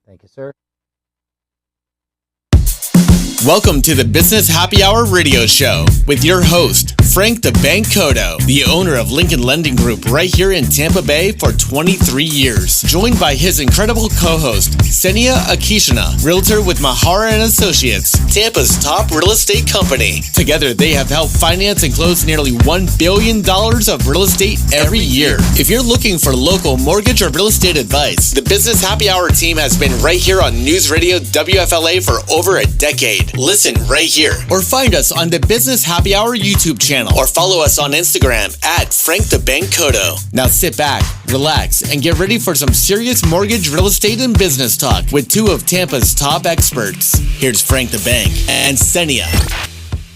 Thank you, sir. Welcome to the Business Happy Hour radio show with your host, Frank the Bank Cotto, the owner of Lincoln Lending Group right here in Tampa Bay for 23 years. Joined by his incredible co-host, Senia Akishina, realtor with Mahara and Associates, Tampa's top real estate company. Together, they have helped finance and close nearly $1 billion of real estate every year. If you're looking for local mortgage or real estate advice, the Business Happy Hour team has been right here on News Radio WFLA for over a decade. Listen right here or find us on the Business Happy Hour YouTube channel or follow us on Instagram at Frank the Bank Cotto. Now sit back, relax, and get ready for some serious mortgage, real estate, and business talk with two of Tampa's top experts. Here's Frank the Bank and Senia.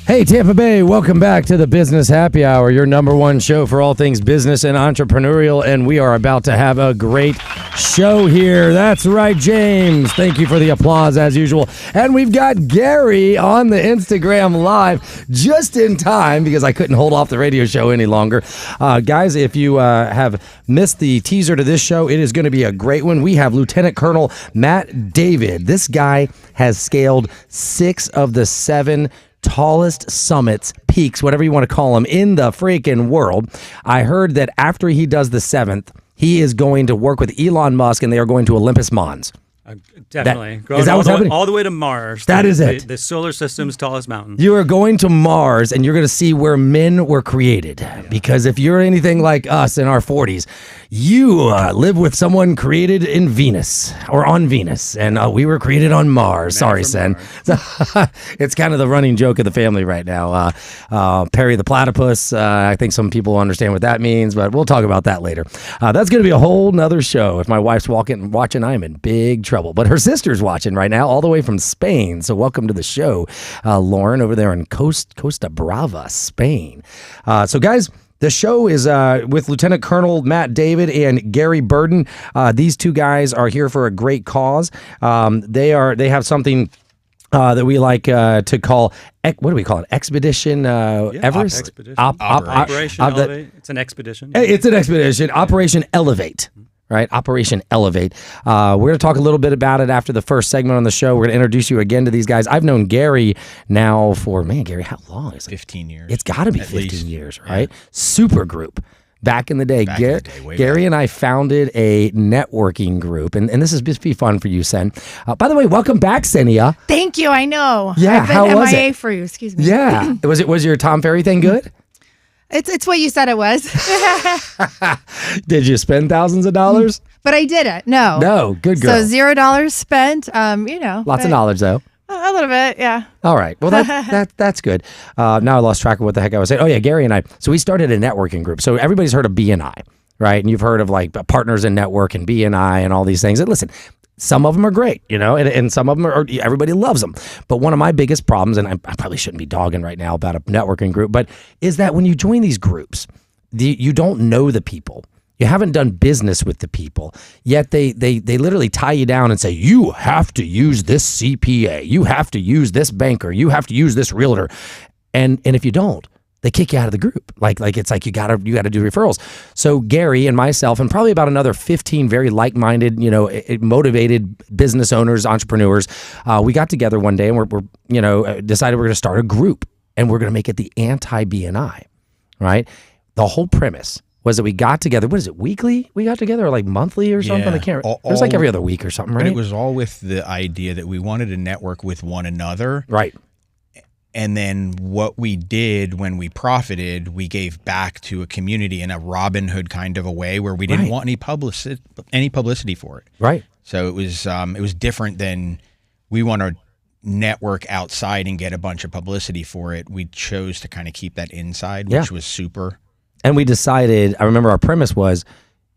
Hey, Tampa Bay, welcome back to the Business Happy Hour, your number one show for all things business and entrepreneurial, and we are about to have a great show here. That's right, James. Thank you for the applause, as usual. And we've got Gary on the Instagram Live just in time because I couldn't hold off the radio show any longer. Guys, if you have missed the teaser to this show, it is going to be a great one. We have Lieutenant Colonel Matt David. This guy has scaled 6 of the 7 tallest summits, peaks, whatever you want to call them, in the freaking world. I heard that after he does the 7th, he is going to work with Elon Musk and they are going to Olympus Mons. Definitely. Is that what's happening? All the way to Mars. That is it. The solar system's tallest mountain. You are going to Mars and you're going to see where men were created. Because if you're anything like us in our 40s, you live with someone created in Venus or on Venus. And we were created on Mars. Sorry, Sen. It's kind of the running joke of the family right now. Perry the platypus. I think some people understand what that means, but we'll talk about that later. That's going to be a whole nother show. If my wife's watching, I'm in big trouble. But her sister's watching right now, all the way from Spain. So welcome to the show, Lauren, over there in Costa Brava, Spain. So guys, the show is with Lieutenant Colonel Matt David and Gary Burden. These two guys are here for a great cause. They have something that we like to call, what do we call it? Expedition Everest? Operation Elevate. It's an expedition. It's an expedition. Operation Elevate. Right, Operation Elevate. We're going to talk a little bit about it after the first segment on the show. We're going to introduce you again to these guys. I've known Gary now for, Gary, how long is it? 15 years. It's got to be 15 years, right? Yeah. Super group. Back in the day, Gary and I founded a networking group, and this is just be fun for you, Sen. By the way, welcome back, Senia. Thank you. I know. Yeah, I've been how was MIA it? For you. Excuse me. Yeah, was your Tom Ferry thing good? It's what you said it was. Did you spend thousands of dollars? But I didn't. No, good girl. So $0 spent. Lots of knowledge though. A little bit, yeah. All right. Well, that's good. Now I lost track of what the heck I was saying. Oh yeah, Gary and I. So we started a networking group. So everybody's heard of BNI, right? And you've heard of like Partners in Network and BNI and all these things. And listen, some of them are great, and some of them are, everybody loves them. But one of my biggest problems, and I probably shouldn't be dogging right now about a networking group, but is that when you join these groups, you don't know the people. You haven't done business with the people, yet they literally tie you down and say, you have to use this CPA, you have to use this banker, you have to use this realtor. And if you don't, they kick you out of the group. Like it's like you gotta do referrals. So Gary and myself and probably about another 15 very like-minded, motivated business owners, entrepreneurs, we got together one day and we're decided we're gonna start a group and we're gonna make it the anti-BNI, right? The whole premise was that we got together. What is it? Weekly? We got together, or like monthly or something? I can't. It was like every other week or something, right? But it was all with the idea that we wanted to network with one another, right? And then what we did when we profited, we gave back to a community in a Robin Hood kind of a way, where we didn't want any publicity for it. Right. So it was different than we want to network outside and get a bunch of publicity for it. We chose to kind of keep that inside, which was super. And we decided, I remember our premise was,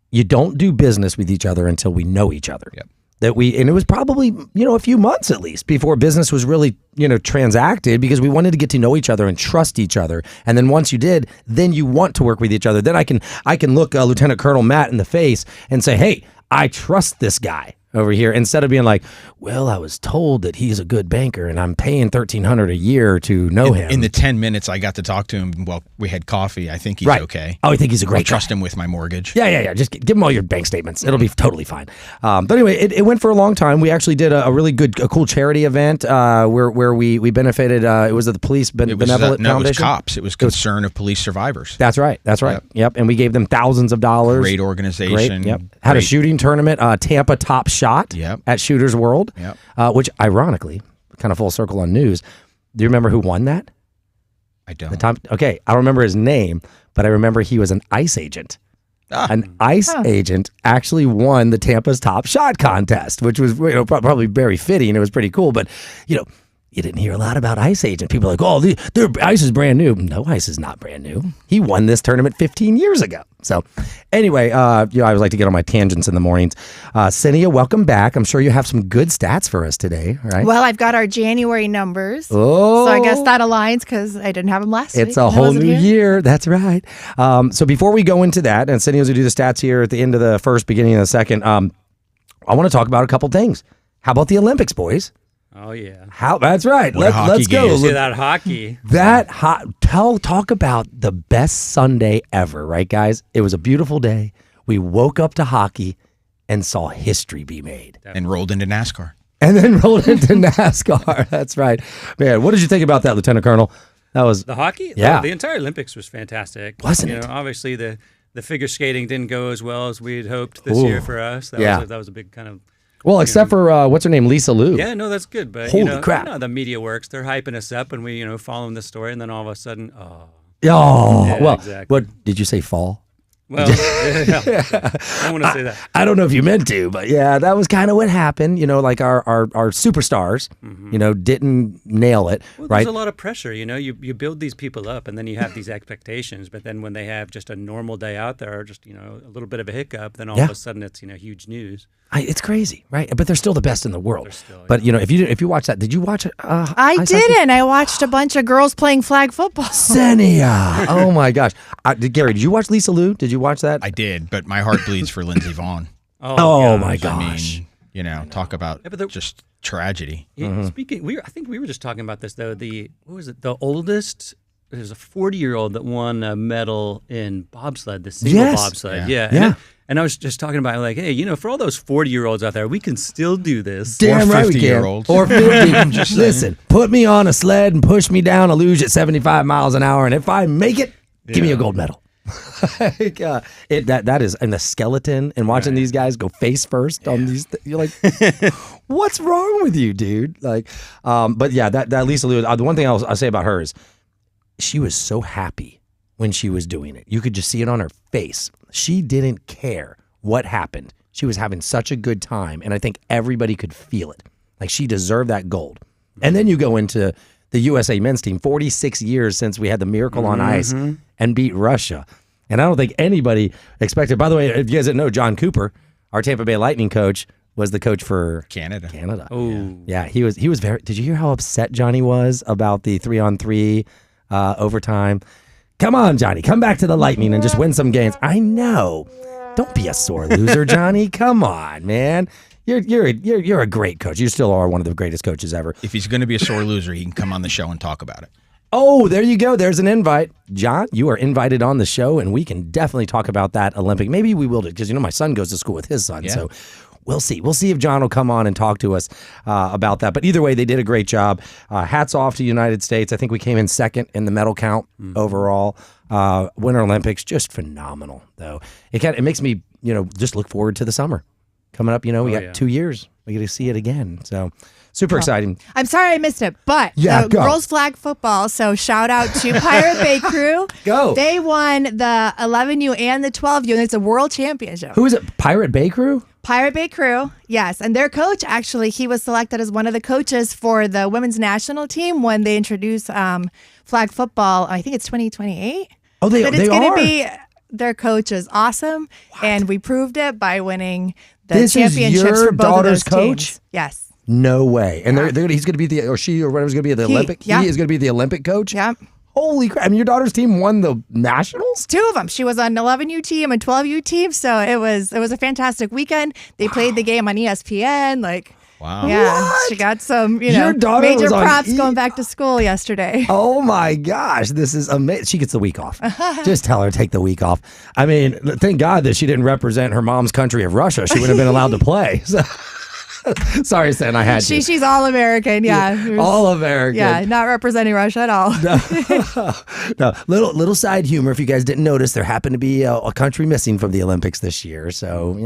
you don't do business with each other until we know each other. Yep. And it was probably, a few months at least before business was really, transacted, because we wanted to get to know each other and trust each other. And then once you did, then you want to work with each other. Then I can look Lieutenant Colonel Matt in the face and say, hey, I trust this guy, over here, instead of being like, well, I was told that he's a good banker and I'm paying $1,300 a year to know him. In the 10 minutes I got to talk to him while we had coffee, I think he's okay. Oh, I think he's a great I'll trust him with my mortgage. Yeah. Just give him all your bank statements. It'll be totally fine. But anyway, it went for a long time. We actually did a really cool charity event where we benefited. It was at the Police Benevolent Foundation. No, it was COPS. It was Concern of Police Survivors. That's right. Yep. And we gave them thousands of dollars. Great organization. Yep. Had a shooting tournament, Tampa Top Shot at Shooters World, which ironically, kind of full circle on news. Do you remember who won that? I don't. I don't remember his name, but I remember he was an ICE agent. An ICE agent actually won the Tampa's Top Shot contest, which was probably very fitting. It was pretty cool, but you didn't hear a lot about ICE agent. People are like, oh, ICE is brand new. No, ICE is not brand new. He won this tournament 15 years ago. So anyway, I always like to get on my tangents in the mornings. Cinia, welcome back. I'm sure you have some good stats for us today, right? Well, I've got our January numbers. Oh. So I guess that aligns because I didn't have them last week. It's a whole new year. That's right. So before we go into that, and Cinia's going to do the stats here at the end of the first, beginning of the second, I want to talk about a couple things. How about the Olympics, boys? Oh yeah. That's right. Let's go. See that hockey. Talk about the best Sunday ever, right, guys? It was a beautiful day. We woke up to hockey and saw history be made. And rolled into NASCAR. That's right. Man, what did you think about that, Lieutenant Colonel? That was the hockey? Yeah. The entire Olympics was fantastic. Wasn't it? Obviously the figure skating didn't go as well as we had hoped this year for us. That was a big kind of. Well, except for what's her name, Lisa Liu. Yeah, no, that's good. But holy crap, the media works. They're hyping us up, and we, following the story, and then all of a sudden, exactly. What did you say? Fall? Well, I don't want to say that. I don't know if you meant to, but yeah, that was kind of what happened. Like our superstars, didn't nail it. Well, right? There's a lot of pressure. You build these people up, and then you have these expectations. But then when they have just a normal day out there, or just a little bit of a hiccup, then all of a sudden it's huge news. It's crazy, right? But they're still the best in the world. But if you watch that, did you watch it? I didn't. I watched a bunch of girls playing flag football. Cinia, oh my gosh, Gary, did you watch Lisa Liu? Did you watch that? I did, but my heart bleeds for Lindsey Vonn. Oh my gosh! I mean, talk about just tragedy. Speaking, I think we were just talking about this though. What was it? The oldest. There's a 40-year-old that won a medal in bobsled, the single bobsled. Yeah. And I was just talking about like, hey, for all those 40-year-olds out there, we can still do this. Damn or right 50-year-olds. Or 50. Just listen, put me on a sled and push me down a luge at 75 miles an hour, and if I make it, give me a gold medal. That is, and the skeleton, and watching these guys go face first on these, you're like, what's wrong with you, dude? Like, but yeah, that Lisa Liu. The one thing I'll say about her is, she was so happy when she was doing it. You could just see it on her face. She didn't care what happened. She was having such a good time, and I think everybody could feel it. Like, she deserved that gold. And then you go into the USA men's team, 46 years since we had the Miracle on Ice and beat Russia. And I don't think anybody expected. By the way, if you guys didn't know, John Cooper, our Tampa Bay Lightning coach, was the coach for Canada. Oh. Yeah, he was very. Did you hear how upset Johnny was about the 3-on-3 overtime? Come on, Johnny, come back to the Lightning and just win some games. I know. Don't be a sore loser, Johnny. Come on, man. You're a great coach. You still are one of the greatest coaches ever. If he's going to be a sore loser, he can come on the show and talk about it. Oh, there you go. There's an invite. John, you are invited on the show, and we can definitely talk about that Olympic. Maybe we will, because my son goes to school with his son, so we'll see. We'll see if John will come on and talk to us about that. But either way, they did a great job. Hats off to the United States. I think we came in second in the medal count overall. Winter Olympics, just phenomenal, though. It makes me, just look forward to the summer coming up. We got 2 years. We get to see it again. So super exciting. I'm sorry I missed it, but girls flag football. So shout out to Pirate Bay Crew. Go. They won the 11U and the 12U, and it's a world championship. Who is it? Pirate Bay Crew? Pirate Bay Crew, yes. And their coach, actually, he was selected as one of the coaches for the women's national team when they introduced flag football. I think it's 2028. Oh, they but it's going to be, their coach is awesome. What? And we proved it by winning the championships for both of those coach? Teams. Yes. No way. And he's going to be the, or she or whatever's going to be the Olympic. He is going to be the Olympic coach? Yep. Holy crap. I mean, your daughter's team won the nationals? 2 of them. She was on 11U team and 12U team. So it was a fantastic weekend. They played the game on ESPN. Wow. Yeah, What? she got some, Your daughter major was on props going back to school yesterday. Oh my gosh, this is amazing. She gets the week off. Just tell her to take the week off. I mean, thank God that she didn't represent her mom's country of Russia. She wouldn't have been allowed to play. So, sorry, Sen, I had to. She's all American, yeah. All American. Yeah, not representing Russia at all. No, little side humor. If you guys didn't notice, there happened to be a country missing from the Olympics this year. So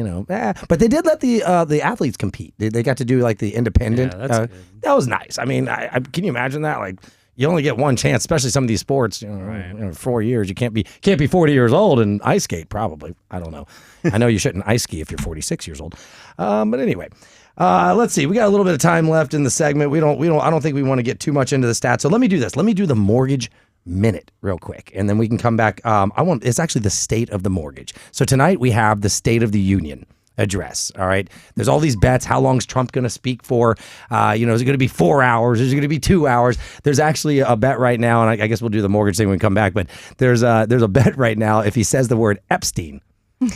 but they did let the athletes compete. They got to do like the independent. Yeah, that's good. That was nice. I mean, can you imagine that? Like, you only get one chance, especially some of these sports. 4 years. You can't be 40 years old and ice skate. Probably. I don't know. I know you shouldn't ice ski if you're 46 years old. But anyway. Let's see. We got a little bit of time left in the segment. I don't think we want to get too much into the stats. So let me do this. Let me do the mortgage minute real quick, and then we can come back. It's actually the state of the mortgage. So tonight we have the State of the Union address. All right. There's all these bets. How long is Trump going to speak for? Is it going to be 4 hours? Is it going to be 2 hours? There's actually a bet right now, and I guess we'll do the mortgage thing when we come back. But there's a bet right now. If he says the word Epstein,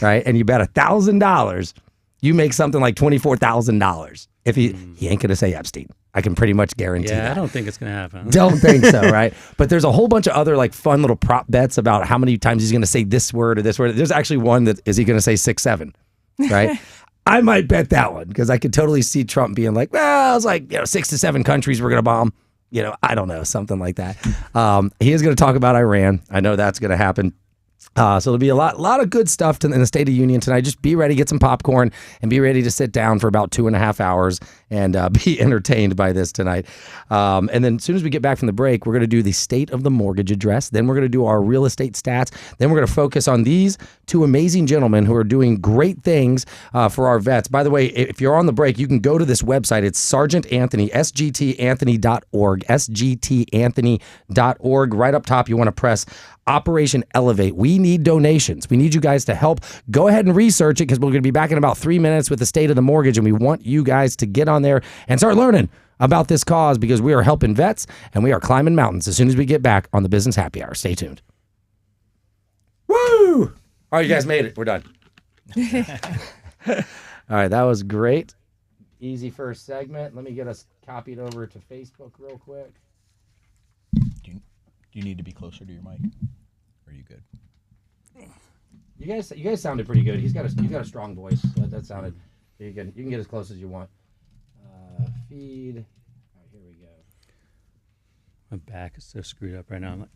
right, and you bet $1,000. You make something like $24,000 if he ain't going to say Epstein. I can pretty much guarantee that. I don't think it's going to happen. Don't think so, right? But there's a whole bunch of other like fun little prop bets about how many times he's going to say this word or this word. There's actually one that is he going to say 6, 7, right? I might bet that one because I could totally see Trump being like, well, it's like 6 to 7 countries we're going to bomb. I don't know, something like that. He is going to talk about Iran. I know that's going to happen. So there'll be a lot of good stuff in the State of the Union tonight. Just be ready, get some popcorn, and be ready to sit down for about 2.5 hours and be entertained by this tonight. And then as soon as we get back from the break, we're going to do the State of the Mortgage address. Then we're going to do our real estate stats. Then we're going to focus on these 2 amazing gentlemen who are doing great things for our vets. By the way, if you're on the break, you can go to this website. It's Sergeant Anthony, sgtanthony.org, sgtanthony.org. Right up top, you want to press Operation Elevate. We need donations. We need you guys to help. Go ahead and research it because we're going to be back in about 3 minutes with the State of the Mortgage, and we want you guys to get on there and start learning about this cause because we are helping vets and we are climbing mountains as soon as we get back on the Business Happy Hour. Stay tuned. Woo! All right, you guys made it. We're done. All right, that was great. Easy first segment. Let me get us copied over to Facebook real quick. Do you need to be closer to your mic? Or are you good? You guys sounded pretty good. He's got a strong voice. So that sounded. You can get as close as you want. Feed. All right, here we go. My back is so screwed up right now. I'm like,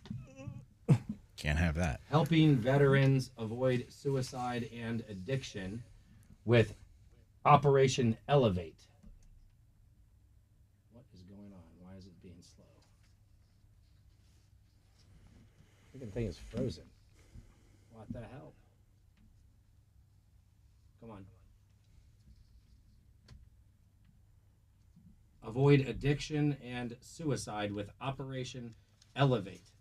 Can't have that. Helping veterans avoid suicide and addiction with Operation Elevate. What is going on? Why is it being slow? I think the thing is frozen. What the hell? Come on. Avoid addiction and suicide with Operation Elevate.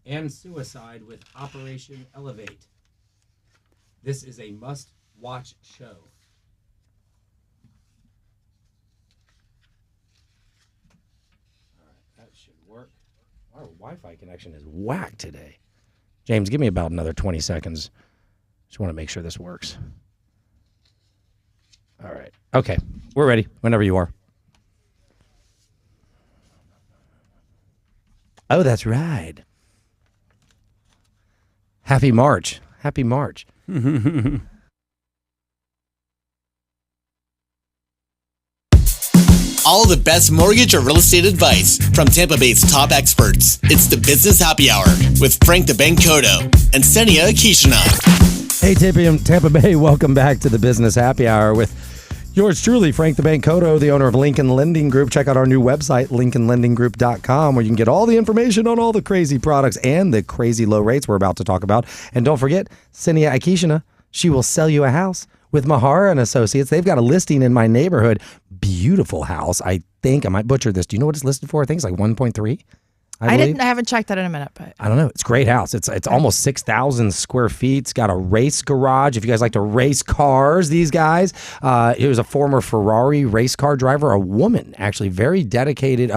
And suicide with Operation Elevate. This is a must-watch show. All right, that should work. Our Wi-Fi connection is whack today. James, give me about another 20 seconds. Just want to make sure this works. All right. Okay, we're ready whenever you are. Oh, that's right. Happy March. Happy March. All the best mortgage or real estate advice from Tampa Bay's top experts. It's the Business Happy Hour with Frank the Bank Cotto and Senia Akishina. Hey, Tampa Bay, welcome back to the Business Happy Hour with yours truly, Frank the Bank Cotto, the owner of Lincoln Lending Group. Check out our new website, lincolnlendinggroup.com, where you can get all the information on all the crazy products and the crazy low rates we're about to talk about. And don't forget, Senia Akishina, she will sell you a house with Mahara and Associates. They've got a listing in my neighborhood. Beautiful house. I think I might butcher this. Do you know what it's listed for? I think it's like 1.3. I haven't checked that in a minute, but I don't know. It's a great house. It's almost 6,000 square feet. It's got a race garage. If you guys like to race cars, these guys. He was a former Ferrari race car driver, a woman, actually, very dedicated,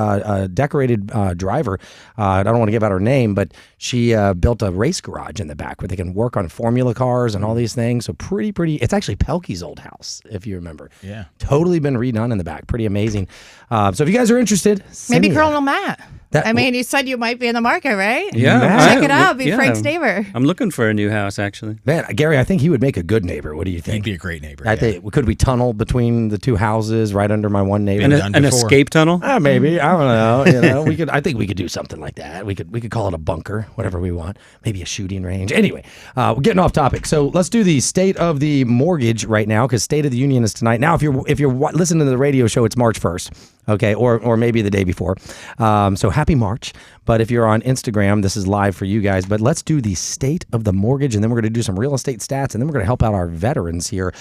decorated driver. I don't want to give out her name, but she built a race garage in the back where they can work on formula cars and all these things. So pretty. It's actually Pelkey's old house, if you remember. Yeah. Totally been redone in the back. Pretty amazing. So if you guys are interested, maybe Colonel Matt. You said you might be in the market, right? Yeah. Check it out. Be Frank's neighbor. I'm looking for a new house, actually. Man, Gary, I think he would make a good neighbor. What do you think? He'd be a great neighbor. I think, could we tunnel between the two houses right under my one neighbor? An escape tunnel? Maybe. I don't know. We could. I think we could do something like that. We could call it a bunker, whatever we want. Maybe a shooting range. Anyway, we're getting off topic. So let's do the state of the mortgage right now, because State of the Union is tonight. Now, if you're listening to the radio show, it's March 1st. Okay, or maybe the day before. So happy March. But if you're on Instagram, this is live for you guys. But let's do the state of the mortgage, and then we're going to do some real estate stats, and then we're going to help out our veterans here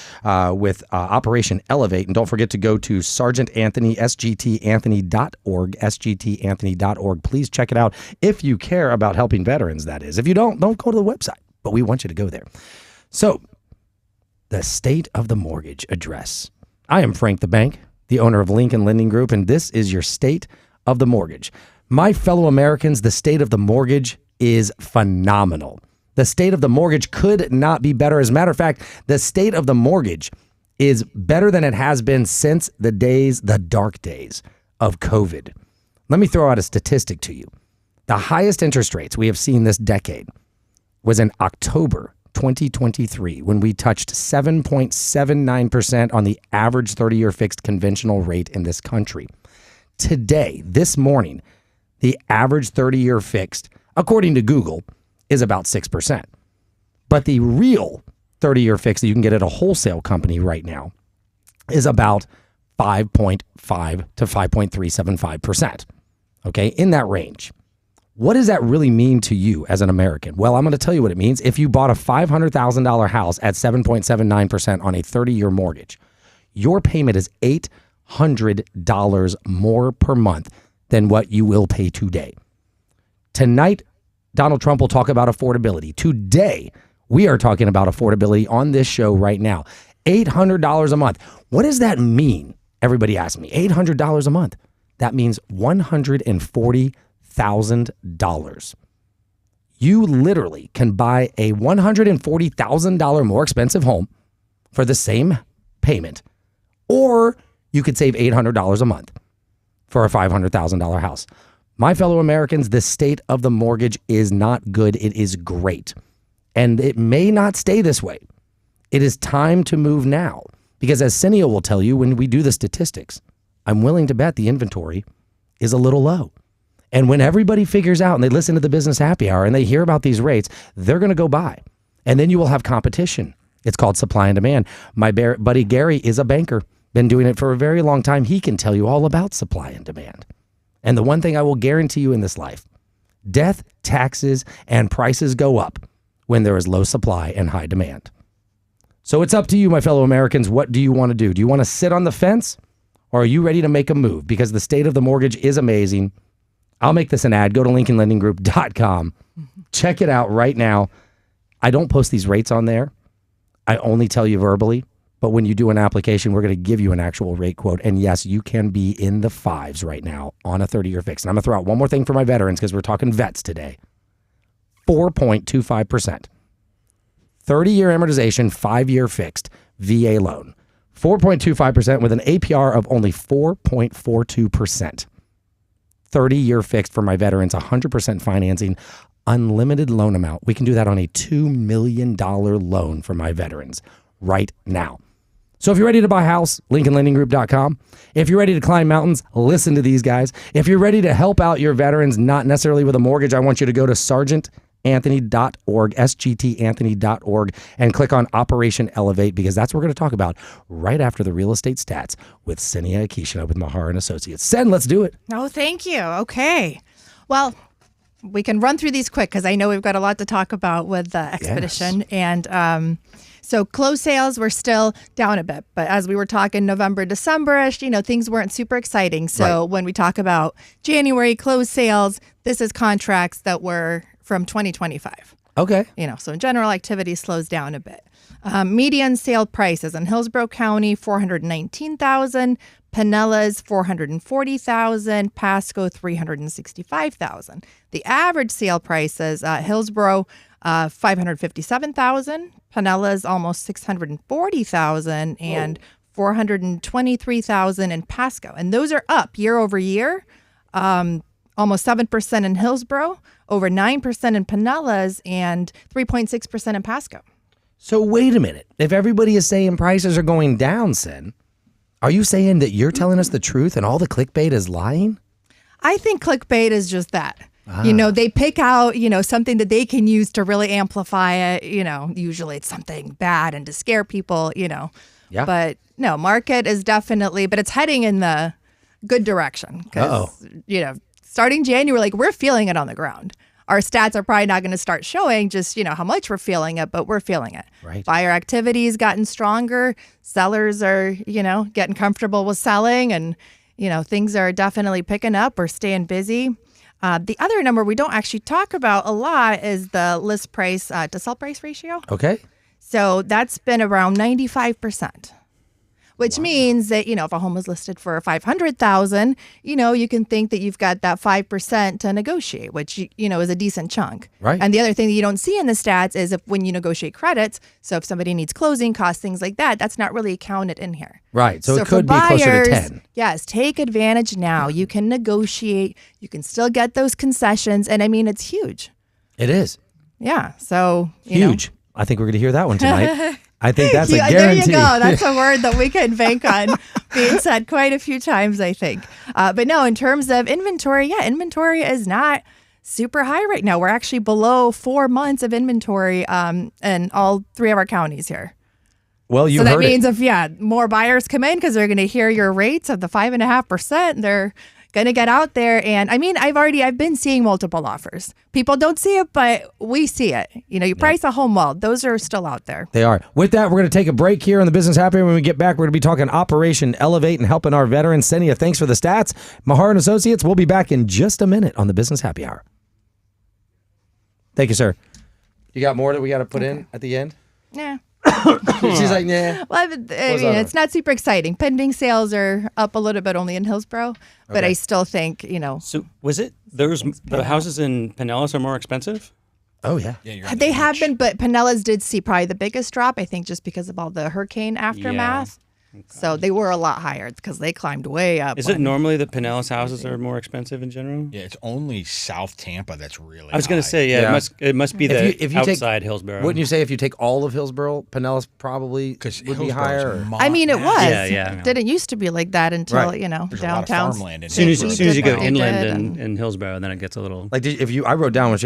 with Operation Elevate. And don't forget to go to Sergeant Anthony, sgtanthony.org, sgtanthony.org. Please check it out if you care about helping veterans, that is. If you don't go to the website, but we want you to go there. So, the state of the mortgage address. I am Frank the Bank, the owner of Lincoln Lending Group, and this is your state of the mortgage. My fellow Americans, the state of the mortgage is phenomenal. The state of the mortgage could not be better. As a matter of fact, the state of the mortgage is better than it has been since the dark days of COVID. Let me throw out a statistic to you. The highest interest rates we have seen this decade was in October 2023, when we touched 7.79% on the average 30-year fixed conventional rate in this country. Today, this morning, the average 30-year fixed, according to Google, is about 6%. But the real 30-year fixed that you can get at a wholesale company right now is about 5.5 to 5.375%. Okay, in that range. What does that really mean to you as an American? Well, I'm going to tell you what it means. If you bought a $500,000 house at 7.79% on a 30-year mortgage, your payment is $800 more per month than what you will pay today. Tonight, Donald Trump will talk about affordability. Today, we are talking about affordability on this show right now. $800 a month. What does that mean? Everybody asks me. $800 a month. That means $140,000. You literally can buy a $140,000 more expensive home for the same payment, or you could save $800 a month for a $500,000 house. My fellow Americans, the state of the mortgage is not good. It is great. And it may not stay this way. It is time to move now, because as Cinea will tell you when we do the statistics, I'm willing to bet the inventory is a little low. And when everybody figures out and they listen to the Business Happy Hour and they hear about these rates, they're going to go buy. And then you will have competition. It's called supply and demand. My buddy Gary is a banker, been doing it for a very long time. He can tell you all about supply and demand. And the one thing I will guarantee you in this life, death, taxes, and prices go up when there is low supply and high demand. So it's up to you, my fellow Americans. What do you want to do? Do you want to sit on the fence, or are you ready to make a move? Because the state of the mortgage is amazing. I'll make this an ad. Go to LincolnLendingGroup.com. Check it out right now. I don't post these rates on there. I only tell you verbally. But when you do an application, we're going to give you an actual rate quote. And yes, you can be in the fives right now on a 30-year fix. And I'm going to throw out one more thing for my veterans, because we're talking vets today. 4.25%. 30-year amortization, 5-year fixed VA loan. 4.25% with an APR of only 4.42%. 30-year fixed for my veterans, 100% financing, unlimited loan amount. We can do that on a $2 million loan for my veterans right now. So if you're ready to buy a house, LincolnLendingGroup.com. If you're ready to climb mountains, listen to these guys. If you're ready to help out your veterans, not necessarily with a mortgage, I want you to go to SergeantAnthony.org, SGTAnthony.org, and click on Operation Elevate, because that's what we're going to talk about right after the real estate stats with Cinea Akishina with Mahar and Associates. Sen, let's do it. Oh, thank you. Okay. Well, we can run through these quick, because I know we've got a lot to talk about with the expedition. Yes. And So closed sales were still down a bit, but as we were talking November, December-ish, things weren't super exciting. So when we talk about January closed sales, this is contracts that were from 2025. Okay. So in general, activity slows down a bit. Median sale prices in Hillsborough County, $419,000. Pinellas, $440,000. Pasco, $365,000. The average sale prices at Hillsborough, $557,000. Pinellas, almost $640,000, and $423,000 in Pasco. And those are up year over year. Almost 7% in Hillsborough, over 9% in Pinellas, and 3.6% in Pasco. So wait a minute. If everybody is saying prices are going down, Sin, are you saying that you're telling us the truth and all the clickbait is lying? I think clickbait is just that. They pick out, something that they can use to really amplify it. Usually it's something bad and to scare people, Yeah. But no, market is definitely, but it's heading in the good direction. Because, starting January, we're feeling it on the ground. Our stats are probably not going to start showing just, how much we're feeling it, but we're feeling it. Right. Buyer activity has gotten stronger. Sellers are, getting comfortable with selling, and, things are definitely picking up or staying busy. The other number we don't actually talk about a lot is the list price to sell price ratio. Okay. So that's been around 95%. Which means that, if a home is listed for $500,000, you can think that you've got that 5% to negotiate, which, is a decent chunk. Right. And the other thing that you don't see in the stats is when you negotiate credits, so if somebody needs closing costs, things like that, that's not really counted in here. Right. So it for could be closer to 10. Yes. Take advantage now. You can negotiate. You can still get those concessions. And it's huge. It is. Yeah. So, Huge. I think we're going to hear that one tonight. I think that's a guarantee. There you go. That's a word that we can bank on being said quite a few times, I think. But no, in terms of inventory, inventory is not super high right now. We're actually below 4 months of inventory in all 3 of our counties here. Well, you so heard that means it. if more buyers come in because they're going to hear your rates of the 5.5%, they're going to get out there. And I've been seeing multiple offers. People don't see it, but we see it. You price a home well. Those are still out there. They are. With that, we're going to take a break here on the Business Happy Hour. When we get back, we're going to be talking Operation Elevate and helping our veterans. Senia, thanks for the stats. Mahar and Associates, we'll be back in just a minute on the Business Happy Hour. Thank you, sir. You got more that we got to put in at the end? Yeah. She's like, nah. Well, it's not super exciting. Pending sales are up a little bit only in Hillsborough, but I still think, So was it the houses in Pinellas are more expensive? Oh, yeah. They have been, but Pinellas did see probably the biggest drop, I think, just because of all the hurricane aftermath. Okay. So they were a lot higher because they climbed way up. Is it normally that Pinellas houses are more expensive in general? Yeah, it's only South Tampa that's really I was going to say, it must be if you outside Hillsborough. Wouldn't you say if you take all of Hillsborough, Pinellas probably would be higher? It was. Yeah. Didn't used to be like that until, There's downtown. As soon as you go inland in Hillsborough, then it gets a little... I wrote down,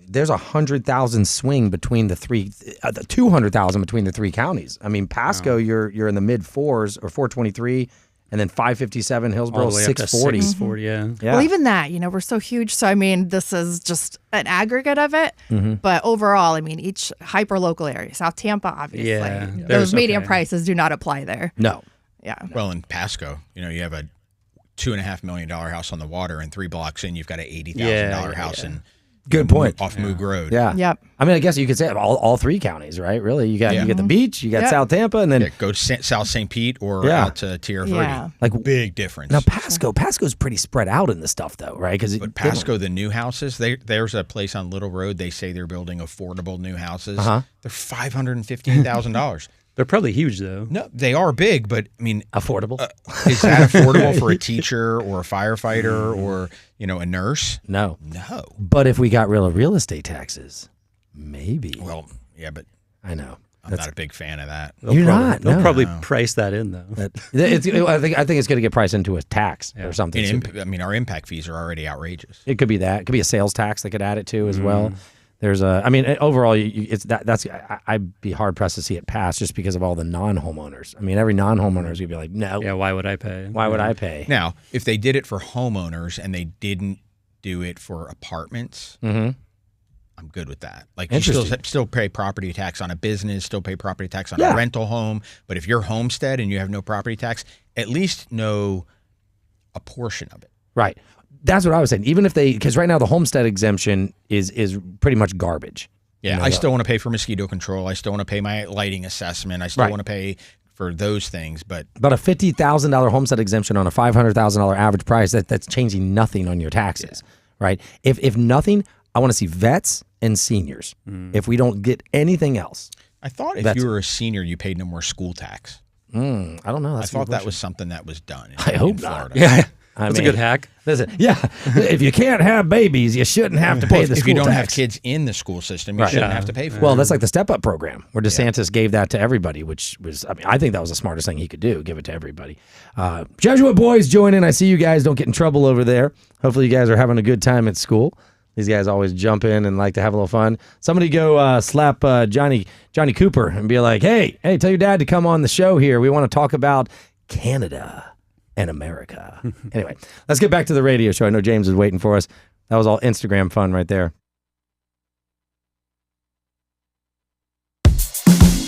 there's 100,000 swing between the 200,000 between the 3 counties. Pasco, you're in the mid 4s or 423, and then 557, Hillsborough 640. 640, yeah. Well, even that, we're so huge. So, this is just an aggregate of it. Mm-hmm. But overall, each hyper-local area, South Tampa, obviously, those median prices do not apply there. No. Yeah. Well, in Pasco, you have a $2.5 million house on the water, and 3 blocks in, you've got an $80,000 house in. Good point. Off Moog Road. Yeah. Yep. I guess you could say all 3 counties, right? Really, you get the beach, you got South Tampa, and then go to South St. Pete or out to Tier 3. Yeah. Big difference. Now Pasco's pretty spread out in the stuff though, right? But Pasco, the new houses, there's a place on Little Road. They say they're building affordable new houses. Uh-huh. They're $515,000. They're probably huge, though. No, they are big, but affordable. Is that affordable for a teacher or a firefighter or a nurse? No. But if we got rid of real estate taxes, maybe. Well, yeah, but I know I'm not a big fan of that. They'll probably price that in, though. I think it's going to get priced into a tax or something. Our impact fees are already outrageous. It could be that. It could be a sales tax they could add it to as well. There's overall, I'd be hard pressed to see it pass just because of all the non-homeowners. Every non-homeowner is going to be like, no. Yeah, why would I pay? Why would I pay? Now, if they did it for homeowners and they didn't do it for apartments, I'm I'm good with that. Like, you still pay property tax on a business, still pay property tax on a rental home. But if you're homestead and you have no property tax, at least know a portion of it. Right. That's what I was saying. Even if because right now the homestead exemption is pretty much garbage. Yeah, I still want to pay for mosquito control. I still want to pay my lighting assessment. I still want to pay for those things. But a $50,000 homestead exemption on a $500,000 average price, that's changing nothing on your taxes, right? If nothing, I want to see vets and seniors. If we don't get anything else. I thought if you were a senior, you paid no more school tax. I don't know. I thought that was something that was done. I hope not. Yeah. That's a good hack. Listen, if you can't have babies, you shouldn't have to pay the school tax. If you don't have kids in the school system, you shouldn't have to pay for it. Well, that's like the Step Up program where DeSantis gave that to everybody, which was, I think that was the smartest thing he could do, give it to everybody. Jesuit boys, join in. I see you guys. Don't get in trouble over there. Hopefully you guys are having a good time at school. These guys always jump in and like to have a little fun. Somebody go slap Johnny Cooper and be like, hey, tell your dad to come on the show here. We want to talk about Canada and America. Anyway, let's get back to the radio show. I know James is waiting for us. That was all Instagram fun right there.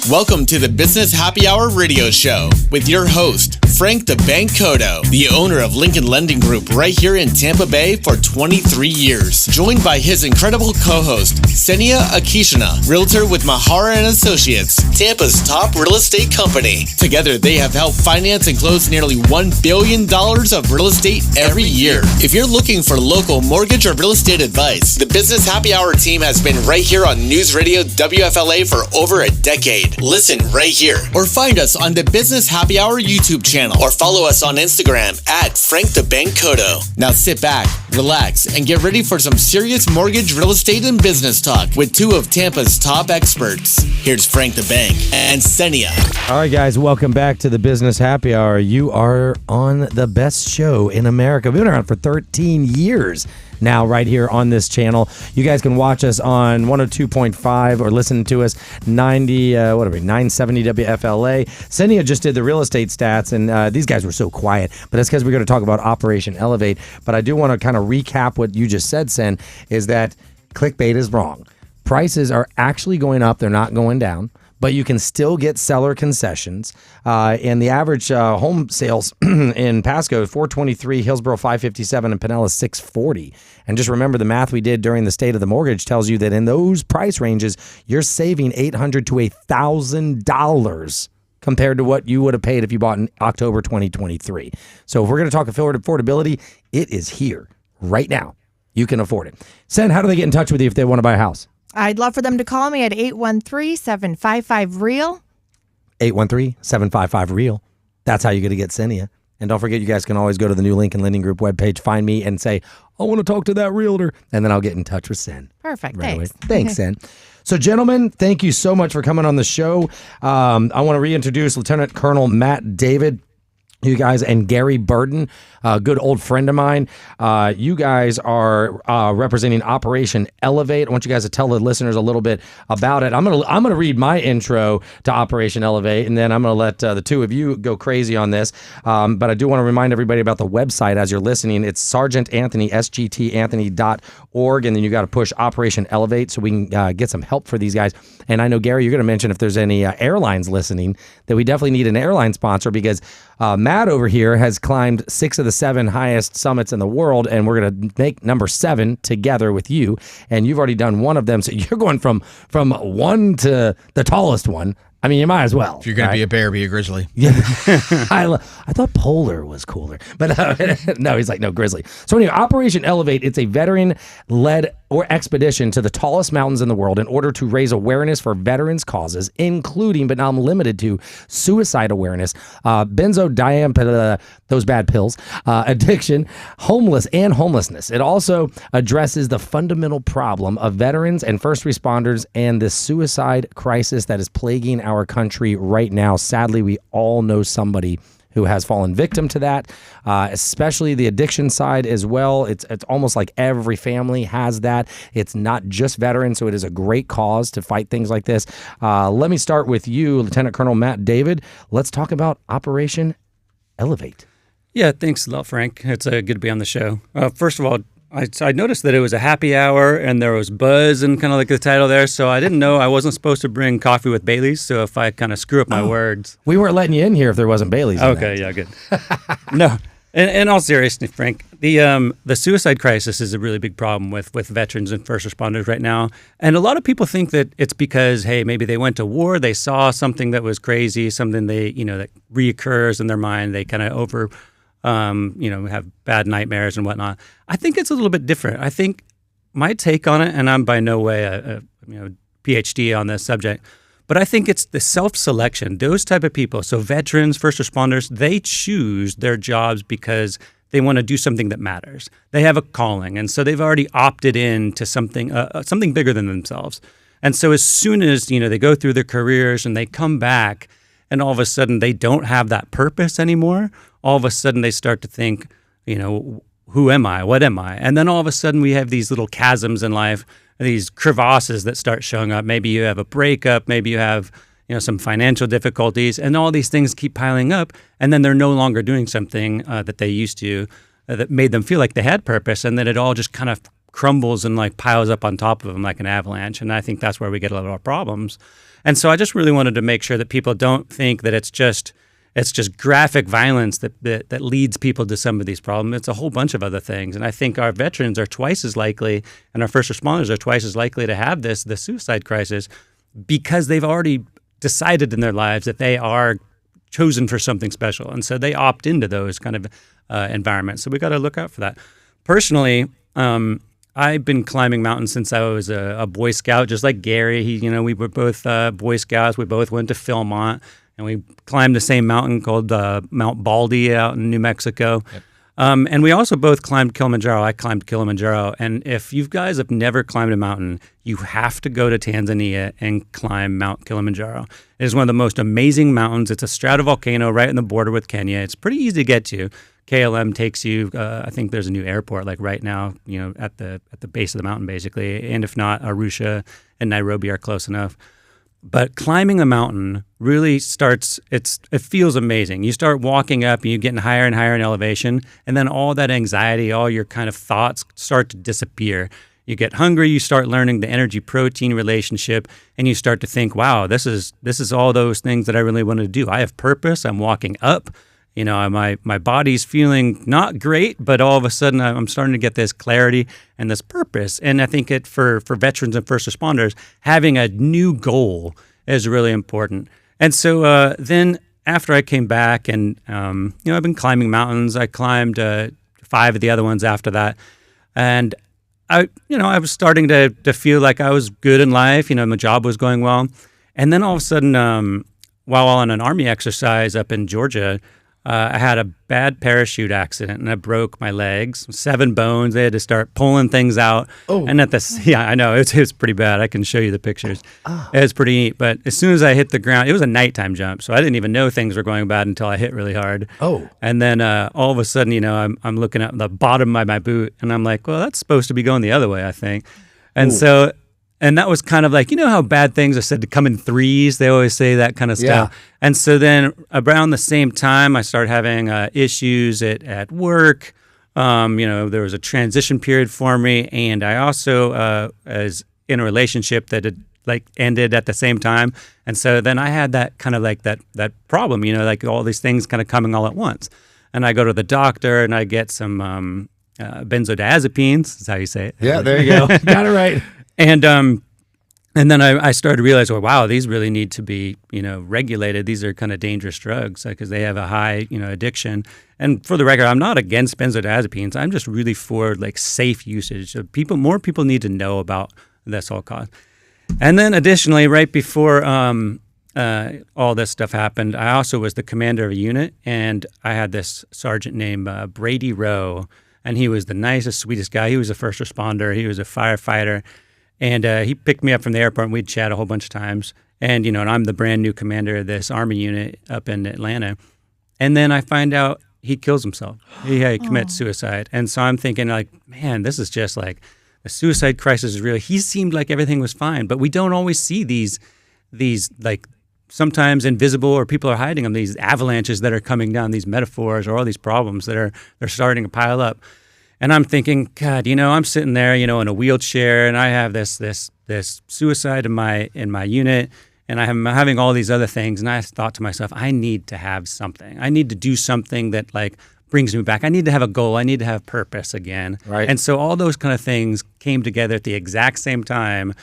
Welcome to the Business Happy Hour radio show with your host, Frank the Bank Cotto, the owner of Lincoln Lending Group right here in Tampa Bay for 23 years. Joined by his incredible co-host, Senia Akishina, realtor with Mahara & Associates, Tampa's top real estate company. Together, they have helped finance and close nearly $1 billion of real estate every year. If you're looking for local mortgage or real estate advice, the Business Happy Hour team has been right here on News Radio WFLA for over a decade. Listen right here or find us on the Business Happy Hour YouTube channel or follow us on Instagram at Frank the Bank Cotto. Now sit back, relax, and get ready for some serious mortgage, real estate, and business talk with two of Tampa's top experts. Here's Frank the Bank and Senia. All right, guys, welcome back to the Business Happy Hour. You are on the best show in America. We've been around for 13 years now right here on this channel. You guys can watch us on 102.5 or listen to us 970 WFLA. Senia just did the real estate stats, and these guys were so quiet, but that's because we're going to talk about Operation Elevate. But I do want to kind of recap what you just said, Sen, is that clickbait is wrong. Prices are actually going up. They're not going down. But you can still get seller concessions. And the average home sales in Pasco, 423, Hillsborough 557, and Pinellas 640. And just remember the math we did during the State of the Mortgage tells you that in those price ranges, you're saving $800 to $1,000 compared to what you would have paid if you bought in October 2023. So if we're going to talk affordability, it is here right now. You can afford it. Sen, how do they get in touch with you if they want to buy a house? I'd love for them to call me at 813-755-REAL. 813-755-REAL. That's how you're going to get Senia. And don't forget, you guys can always go to the new Lincoln Lending Group webpage, find me, and say, I want to talk to that realtor. And then I'll get in touch with Sen. Perfect. Right Thanks. Away. Thanks, Sen. So, gentlemen, thank you so much for coming on the show. I want to reintroduce Lieutenant Colonel Matt David. You guys, and Gary Burton, a good old friend of mine. You guys are representing Operation Elevate. I want you guys to tell the listeners a little bit about it. I'm gonna read my intro to Operation Elevate, and then I'm gonna let the two of you go crazy on this. But I do want to remind everybody about the website as you're listening. It's Sergeant Anthony, SGTAnthony.org, and then you got to push Operation Elevate so we can get some help for these guys. And I know, Gary, you're going to mention if there's any airlines listening that we definitely need an airline sponsor because Matt over here has climbed 6 of the 7 highest summits in the world, and we're going to make number 7 together with you. And you've already done one of them, so you're going from one to the tallest one. I mean, you might as well. If you're going to be a bear, be a grizzly. Yeah, I thought polar was cooler, but no, he's like, no, grizzly. So anyway, Operation Elevate, it's a veteran-led or expedition to the tallest mountains in the world in order to raise awareness for veterans' causes, including, but not limited to, suicide awareness, benzodiazepine, those bad pills, addiction, homelessness. It also addresses the fundamental problem of veterans and first responders and the suicide crisis that is plaguing our country right now. Sadly, we all know somebody who has fallen victim to that, especially the addiction side as well. It's almost like every family has that. It's not just veterans, so it is a great cause to fight things like this. Let me start with you, Lieutenant Colonel Matt David. Let's talk about Operation Elevate. Yeah, thanks a lot, Frank. It's good to be on the show. First of all, I noticed that it was a happy hour and there was buzz and kind of like the title there. So I didn't know I wasn't supposed to bring coffee with Bailey's. So if I kind of screw up my words. We weren't letting you in here if there wasn't Bailey's. Okay, yeah, good. No, in all seriousness, Frank, the suicide crisis is a really big problem with veterans and first responders right now. And a lot of people think that it's because, hey, maybe they went to war, they saw something that was crazy, something that reoccurs in their mind. They kind of have bad nightmares and whatnot. I think it's a little bit different. I think my take on it, and I'm by no way a PhD on this subject, but I think it's the self-selection. Those type of people, so veterans, first responders, they choose their jobs because they want to do something that matters. They have a calling, and so they've already opted in to something bigger than themselves. And so as soon as they go through their careers and they come back, and all of a sudden they don't have that purpose anymore, all of a sudden they start to think, who am I? What am I? And then all of a sudden we have these little chasms in life, these crevasses that start showing up. Maybe you have a breakup, maybe you have some financial difficulties, and all these things keep piling up, and then they're no longer doing something that they used to that made them feel like they had purpose, and then it all just kind of crumbles and like piles up on top of them like an avalanche. And I think that's where we get a lot of our problems. And so I just really wanted to make sure that people don't think that it's just graphic violence that leads people to some of these problems. It's a whole bunch of other things. And I think our veterans are twice as likely, and our first responders are twice as likely to have the suicide crisis, because they've already decided in their lives that they are chosen for something special. And so they opt into those kind of environments. So we got to look out for that. Personally, I've been climbing mountains since I was a Boy Scout, just like Gary. We were both Boy Scouts. We both went to Philmont, and we climbed the same mountain called Mount Baldy out in New Mexico. Yep. And we also both climbed Kilimanjaro. I climbed Kilimanjaro. And if you guys have never climbed a mountain, you have to go to Tanzania and climb Mount Kilimanjaro. It is one of the most amazing mountains. It's a stratovolcano right on the border with Kenya. It's pretty easy to get to. KLM takes you, I think there's a new airport like right now, at the base of the mountain basically. And if not, Arusha and Nairobi are close enough. But climbing the mountain really it feels amazing. You start walking up and you're getting higher and higher in elevation, and then all that anxiety, all your kind of thoughts start to disappear. You get hungry, you start learning the energy-protein relationship, and you start to think, wow, this is all those things that I really want to do. I have purpose, I'm walking up. My body's feeling not great, but all of a sudden I'm starting to get this clarity and this purpose. And I think for veterans and first responders, having a new goal is really important. And so then after I came back and, I've been climbing mountains. I climbed 5 of the other ones after that. And I was starting to feel like I was good in life. My job was going well. And then all of a sudden, while on an Army exercise up in Georgia, I had a bad parachute accident and I broke my legs, 7 bones. They had to start pulling things out. Oh. And I know, it was pretty bad. I can show you the pictures. Oh. It was pretty neat. But as soon as I hit the ground, it was a nighttime jump. So I didn't even know things were going bad until I hit really hard. Oh. And then all of a sudden, I'm looking at the bottom of my boot and I'm like, well, that's supposed to be going the other way, I think. And so... And that was kind of like, how bad things are said to come in threes? They always say that kind of stuff. Yeah. And so then around the same time, I started having issues at work. There was a transition period for me. And I also was in a relationship that had ended at the same time. And so then I had that kind of like that problem, like all these things kind of coming all at once. And I go to the doctor and I get some benzodiazepines. Is how you say it. Yeah, there you go. Got it right. And then I started to realize, wow, these really need to be, regulated. These are kind of dangerous drugs because they have a high, addiction. And for the record, I'm not against benzodiazepines. I'm just really for safe usage. So more people need to know about this whole cause. And then additionally, right before all this stuff happened, I also was the commander of a unit, and I had this sergeant named Brady Rowe, and he was the nicest, sweetest guy. He was a first responder. He was a firefighter. And he picked me up from the airport, and we'd chat a whole bunch of times. And, and I'm the brand new commander of this Army unit up in Atlanta. And then I find out he kills himself. He commits suicide. And so I'm thinking, man, this is just the suicide crisis is real. He seemed like everything was fine, but we don't always see these sometimes invisible, or people are hiding them, these avalanches that are coming down, these metaphors or all these problems that they're starting to pile up. And I'm thinking, God, I'm sitting there, in a wheelchair, and I have this suicide in my unit, and I'm having all these other things. And I thought to myself, I need to have something. I need to do something that like brings me back. I need to have a goal. I need to have purpose again. Right. And so all those kind of things came together at the exact same time.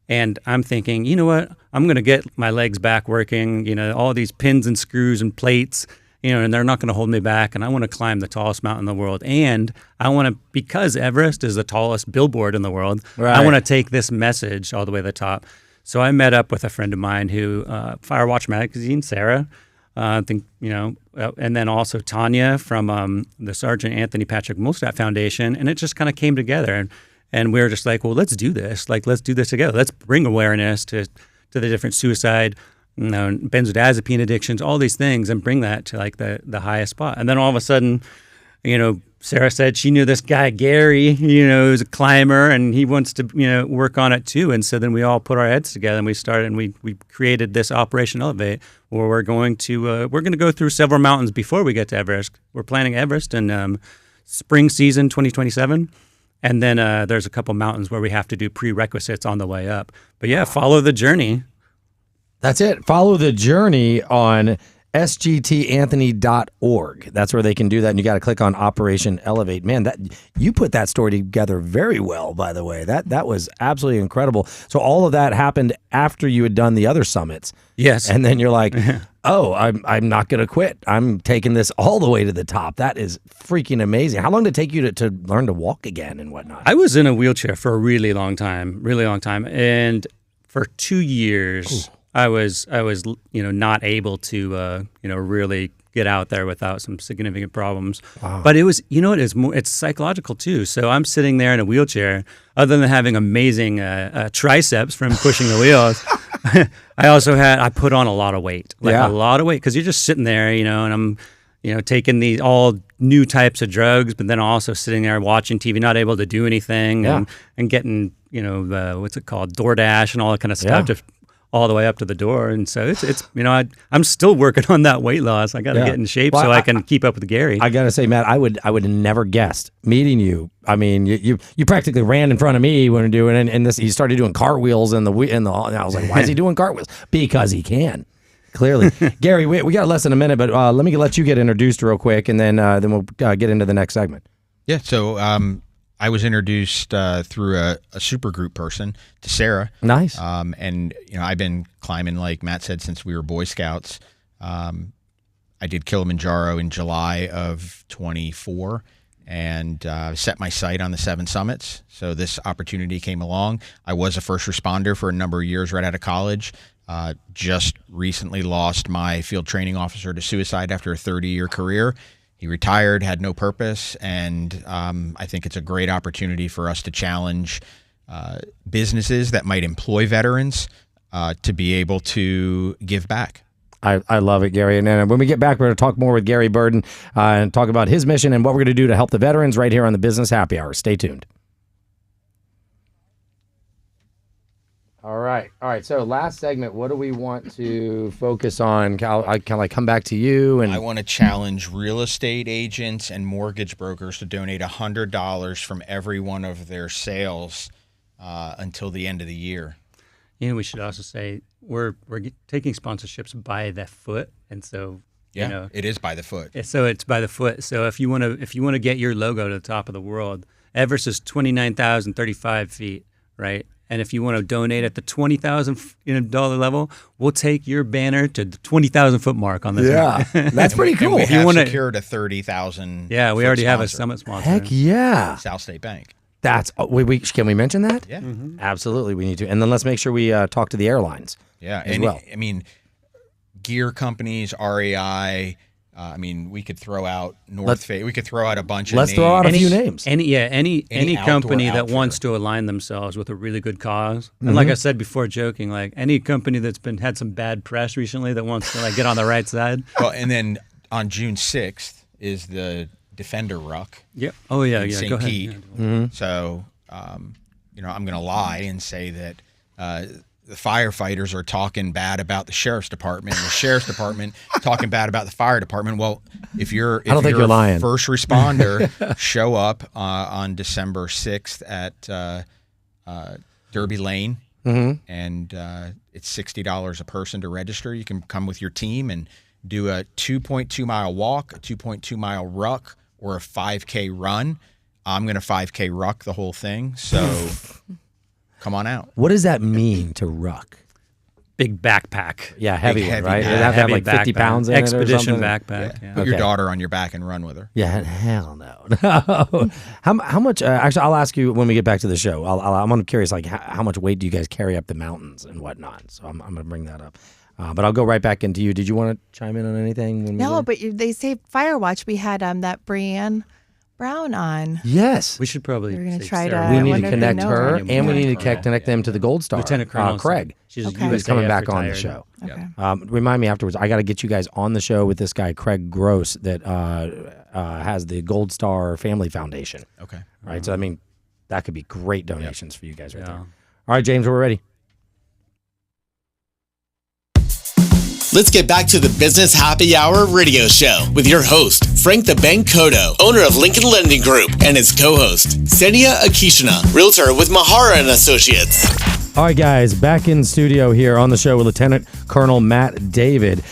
And I'm thinking, you know what? I'm going to get my legs back working, all these pins and screws and plates, and they're not going to hold me back. And I want to climb the tallest mountain in the world. And I want to, because Everest is the tallest billboard in the world, right. I want to take this message all the way to the top. So I met up with a friend of mine who, Firewatch Magazine, Sarah, I think, and then also Tanya from the Sergeant Anthony Patrick Mulstat Foundation. And it just kind of came together. And we were just like, well, let's do this. Like, let's do this together. Let's bring awareness to the different suicide, benzodiazepine addictions, all these things, and bring that to like the highest spot. And then all of a sudden, Sarah said she knew this guy, Gary, who's a climber, and he wants to, work on it too. And so then we all put our heads together and we started, and we created this Operation Elevate, where we're going to go through several mountains before we get to Everest. We're planning Everest in spring season 2027. And then there's a couple mountains where we have to do prerequisites on the way up. But yeah, follow the journey. That's it. Follow the journey on sgtanthony.org. That's where they can do that. And you got to click on Operation Elevate. Man, that you put that story together very well, by the way. That was absolutely incredible. So all of that happened after you had done the other summits. Yes. And then you're like, oh, I'm not going to quit. I'm taking this all the way to the top. That is freaking amazing. How long did it take you to learn to walk again and whatnot? I was in a wheelchair for a really long time. And for 2 years, ooh. I was not able to, really get out there without some significant problems. Wow. But it was, it's psychological too. So I'm sitting there in a wheelchair, other than having amazing triceps from pushing the wheels. I put on a lot of weight, a lot of weight, because you're just sitting there, and I'm, taking these all new types of drugs, but then also sitting there watching TV, not able to do anything, and getting, what's it called, DoorDash and all that kind of stuff, just all the way up to the door. And so it's I'm still working on that weight loss. I got to get in shape so I can keep up with Gary. I got to say, Matt, I would have never guessed meeting you. I mean, you practically ran in front of me when we were doing and this. You started doing cartwheels and I was like, why is he doing cartwheels? Because he can. Clearly. Gary, we got less than a minute, but let you get introduced real quick, and then we'll get into the next segment. Yeah. So I was introduced through a supergroup person to Sarah. Nice. And I've been climbing, like Matt said, since we were Boy Scouts. I did Kilimanjaro in July of 24 and set my sight on the 7 summits. So this opportunity came along. I was a first responder for a number of years right out of college. Just recently lost my field training officer to suicide after a 30-year career. He retired, had no purpose, and I think it's a great opportunity for us to challenge businesses that might employ veterans to be able to give back. I love it, Gary. And then when we get back, we're going to talk more with Gary Burden and talk about his mission and what we're going to do to help the veterans right here on the Business Happy Hour. Stay tuned. All right. So last segment, what do we want to focus on? I kind of come back to you. And I want to challenge real estate agents and mortgage brokers to donate $100 from every one of their sales until the end of the year. We should also say we're taking sponsorships by the foot, and so it is by the foot. So it's by the foot. So if you want to get your logo to the top of the world, Everest is 29,035 feet, right? And if you want to donate at the $20,000 level, we'll take your banner to the 20,000-foot mark on this. Yeah, that's pretty cool. And we have secured a 30,000. Yeah, we already have a summit sponsor. Heck yeah, South State Bank. That's can we mention that? Yeah, absolutely. We need to, and then let's make sure we talk to the airlines. Yeah, as well. I mean, gear companies, REI. We could throw out North Face. We could throw out a bunch of names. Let's throw out a few names. Any company that wants to align themselves with a really good cause. Mm-hmm. And like I said before, joking, like any company that's had some bad press recently that wants to get on the right side. Well, and then on June 6th is the Defender Ruck. Yep. Oh yeah, St. Go Pete. ahead. Mm-hmm. So, I'm going to lie and say that the firefighters are talking bad about the sheriff's department, and the sheriff's department talking bad about the fire department. Well, If you're I don't think you're lying. First responder, show up on December 6th at Derby Lane, and it's $60 a person to register. You can come with your team and do a 2.2 mile walk, a 2.2 mile ruck, or a 5K run. I'm going to 5K ruck the whole thing, so come on out. What does that mean to ruck? Big backpack. Yeah, heavy, heavy right? backpack. You have to have like 50 backpack. pounds in Expedition it or something? backpack. Yeah. Put your Okay. daughter on your back and run with her. Yeah, hell no. No. How much? Actually, I'll ask you when we get back to the show. I'm curious, like how much weight do you guys carry up the mountains and whatnot? So I'm going to bring that up. But I'll go right back into you. Did you want to chime in on anything? When No, but they say Firewatch. We had that Brianne Brown on. Yes. We should probably. We're gonna say try Sarah. to- We I need wonder to if they connect know her, her. and we need to Yeah. connect them to the Gold Star. Lieutenant Colonel Craig. She's Okay. He's coming back on the retired. show. Okay. Remind me afterwards. I got to get you guys on the show with this guy, Craig Gross, that has the Gold Star Family Foundation. Okay. Right. So, I mean, that could be great donations for you guys right Yeah. there. All right, James, we're ready. Let's get back to the Business Happy Hour radio show with your host, Frank the Bank Cotto, owner of Lincoln Lending Group, and his co-host, Senia Akishina, realtor with Mahara and Associates. All right, guys, back in studio here on the show with Lieutenant Colonel Matt David.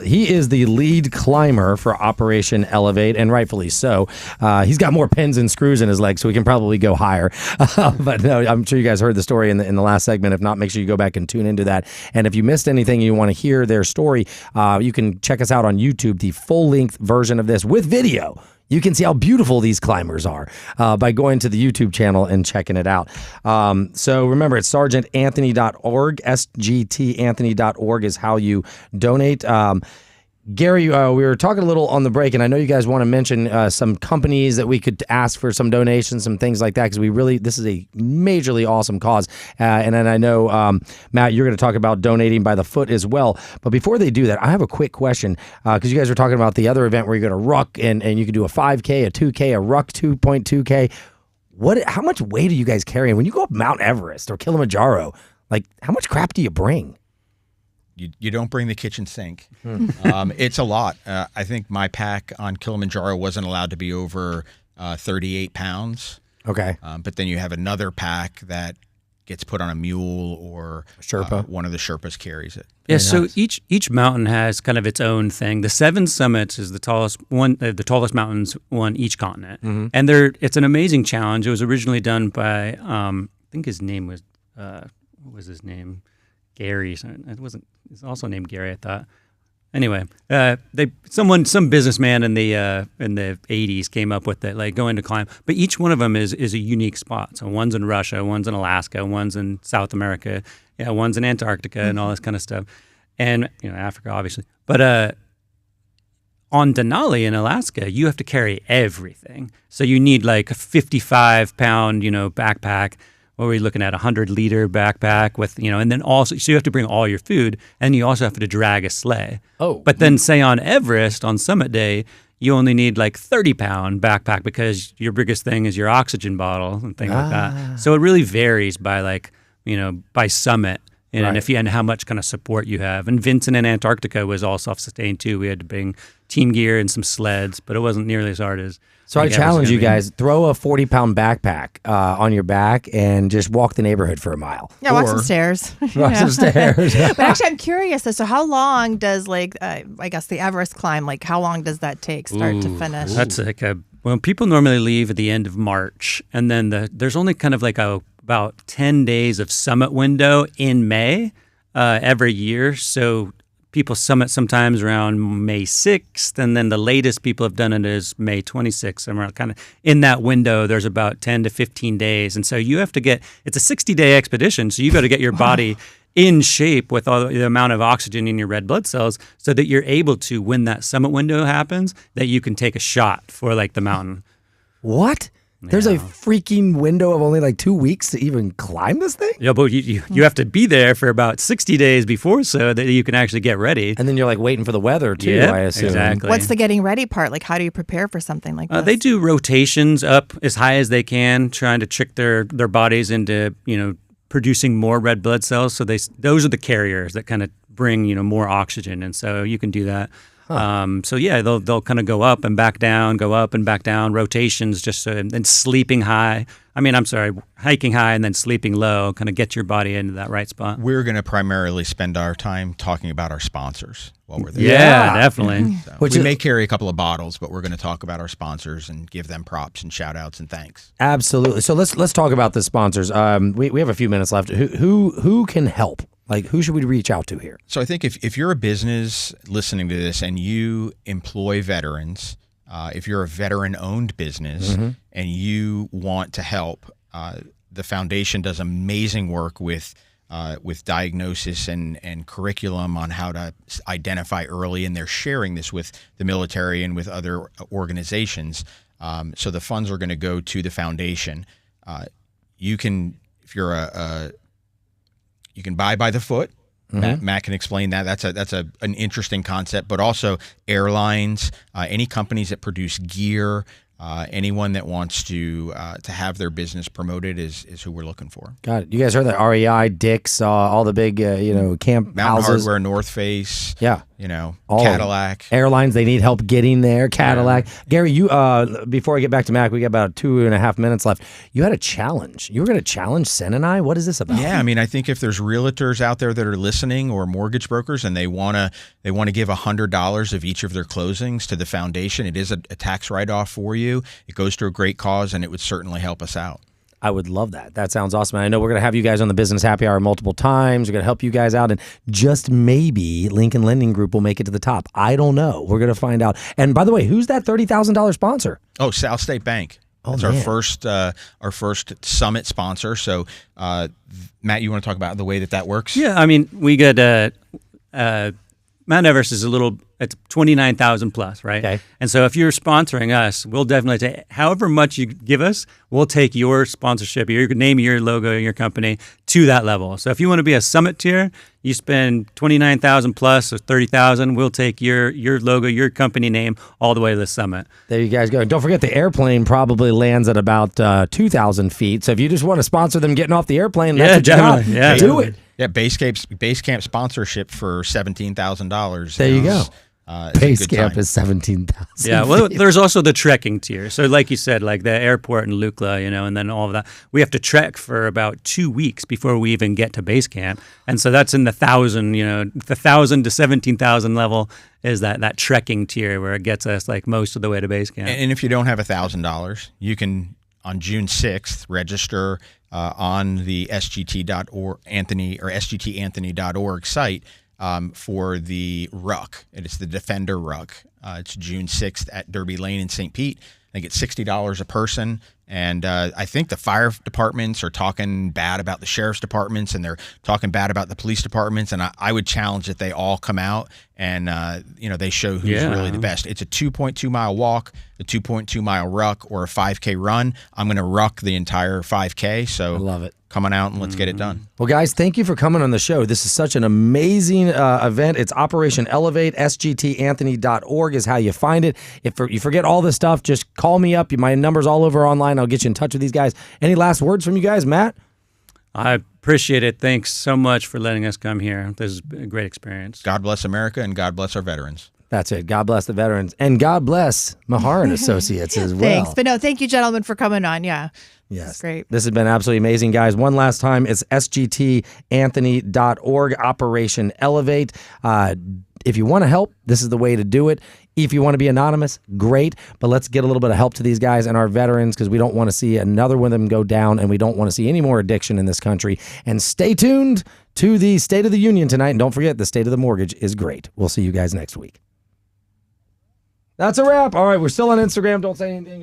He is the lead climber for Operation Elevate, and rightfully so. He's got more pins and screws in his legs, so he can probably go higher. But no, I'm sure you guys heard the story in the last segment. If not, make sure you go back and tune into that. And if you missed anything and you want to hear their story, you can check us out on YouTube, the full-length version of this with video. You can see how beautiful these climbers are by going to the YouTube channel and checking it out. So remember, it's sergeantanthony.org. SGTanthony.org is how you donate. Gary, we were talking a little on the break, and I know you guys want to mention some companies that we could ask for some donations, some things like that, because this is a majorly awesome cause. And then I know, Matt, you're going to talk about donating by the foot as well. But before they do that, I have a quick question, because you guys were talking about the other event where you're going to ruck, and you can do a 5K, a 2K, a ruck 2.2K. How much weight are you guys carrying? When you go up Mount Everest or Kilimanjaro, like, how much crap do you bring? You don't bring the kitchen sink. It's a lot. I think my pack on Kilimanjaro wasn't allowed to be over 38 pounds. Okay. But then you have another pack that gets put on a mule or Sherpa. One of the Sherpas carries it. Yeah, so each mountain has kind of its own thing. The Seven Summits is the tallest mountains on each continent, and it's an amazing challenge. It was originally done by I think his name was what was his name? Gary. It wasn't. It's also named Gary, I thought. Anyway, some businessman in the 80s came up with it, like going to climb. But each one of them is a unique spot. So one's in Russia, one's in Alaska, one's in South America, one's in Antarctica, and all this kind of stuff, and Africa, obviously. But on Denali in Alaska, you have to carry everything. So you need like a 55-pound, backpack. What are we looking at? 100-liter backpack with, and then also, so you have to bring all your food, and you also have to drag a sleigh. Oh. But then say on Everest, on summit day, you only need like 30-pound backpack because your biggest thing is your oxygen bottle and things like that. So it really varies by by summit and how much kind of support you have. And Vincent in Antarctica was all self-sustained too. We had to bring team gear and some sleds, but it wasn't nearly as hard as. So I challenge you guys, throw a 40-pound backpack on your back and just walk the neighborhood for a mile. Yeah, walk some stairs. Walk some stairs. But actually, I'm curious. So how long does I guess the Everest climb, how long does that take start to finish? That's people normally leave at the end of March, and then there's only kind of about 10 days of summit window in May every year. So people summit sometimes around May 6th, and then the latest people have done it is May 26th. And we're kind of in that window. There's about 10 to 15 days, and so you have to it's a 60-day expedition. So you got to get your body in shape with all the amount of oxygen in your red blood cells, so that you're able to, when that summit window happens, that you can take a shot for the mountain. What? There's a freaking window of only 2 weeks to even climb this thing? Yeah, but you have to be there for about 60 days before so that you can actually get ready. And then you're waiting for the weather too, Yep, I assume. exactly. What's the getting ready part? How do you prepare for something like this? They do rotations up as high as they can, trying to trick their bodies into producing more red blood cells. So those are the carriers that kind of bring more oxygen, and so you can do that. So yeah, they'll kind of go up and back down, go up and back down, rotations, just so, and then sleeping high. Hiking high and then sleeping low, kind of get your body into that right spot. We're going to primarily spend our time talking about our sponsors while we're there. Yeah, definitely. So we may carry a couple of bottles, but we're going to talk about our sponsors and give them props and shout outs and thanks. Absolutely. So let's talk about the sponsors. We have a few minutes left. Who can help? Like, who should we reach out to here? So I think if you're a business listening to this and you employ veterans, if you're a veteran-owned business and you want to help, the foundation does amazing work with diagnosis and curriculum on how to identify early, and they're sharing this with the military and with other organizations. So the funds are going to go to the foundation. You can, if you're you can buy by the foot. Matt can explain that. That's an interesting concept, but also airlines, any companies that produce gear, anyone that wants to have their business promoted is who we're looking for. Got it. You guys heard that? REI, Dick's, all the big camp Mountain houses. Hardware, North Face. Yeah. All Cadillac. Airlines, they need help getting there. Cadillac. Gary, you before I get back to Mac, we got about 2.5 minutes left. You had a challenge. You were going to challenge Sen and I. What is this about? Yeah, I think if there's realtors out there that are listening or mortgage brokers and they want to give $100 of each of their closings to the foundation, it is a tax write-off for you. It goes to a great cause, and it would certainly help us out. I would love that. That sounds awesome. And I know we're going to have you guys on the Business Happy Hour multiple times. We're going to help you guys out. And just maybe Lincoln Lending Group will make it to the top. I don't know. We're going to find out. And by the way, who's that $30,000 sponsor? Oh, South State Bank. That's our first summit sponsor. So, Matt, you want to talk about the way that works? Yeah, we get Mount Everest is it's 29,000 plus, right? Okay. And so if you're sponsoring us, we'll definitely take however much you give us, we'll take your sponsorship, your name, your logo, your company to that level. So if you want to be a summit tier, you spend 29,000 plus or 30,000, we'll take your logo, your company name all the way to the summit. There you guys go. And don't forget the airplane probably lands at about 2,000 feet. So if you just want to sponsor them getting off the airplane, that's do it. Yeah, base camp sponsorship for $17,000. There you go. Base camp is 17,000. Yeah, well, there's also the trekking tier. So, like you said, like the airport in Lukla, and then all of that, we have to trek for about 2 weeks before we even get to base camp, and so that's in the 1,000 to 17,000 level is that trekking tier where it gets us like most of the way to base camp. And if you don't have $1,000, you can on June 6th register on the sgt.org Anthony or sgtanthony.org site for the ruck. It's the Defender ruck. It's June 6th at Derby Lane in St. Pete. I think it's $60 a person. And I think the fire departments are talking bad about the sheriff's departments, and they're talking bad about the police departments. And I would challenge that they all come out and they show who's really the best. It's a 2.2 mile walk, a 2.2 mile ruck, or a 5K run. I'm going to ruck the entire 5K. So I love it. Come on out and let's get it done. Well, guys, thank you for coming on the show. This is such an amazing event. It's Operation Elevate. SGTAnthony.org is how you find it. If you forget all this stuff, just call me up. My number's all over online. I'll get you in touch with these guys. Any last words from you guys, Matt? I appreciate it. Thanks so much for letting us come here. This is a great experience. God bless America, and God bless our veterans. That's it. God bless the veterans. And God bless Mahar and Associates as well. Thanks. But no, thank you, gentlemen, for coming on. Yeah. Yes. Great. This has been absolutely amazing, guys. One last time, it's sgtanthony.org, Operation Elevate. If you want to help, this is the way to do it. If you want to be anonymous, great. But let's get a little bit of help to these guys and our veterans, because we don't want to see another one of them go down, and we don't want to see any more addiction in this country. And stay tuned to the State of the Union tonight. And don't forget, the State of the Mortgage is great. We'll see you guys next week. That's a wrap. All right, we're still on Instagram. Don't say anything.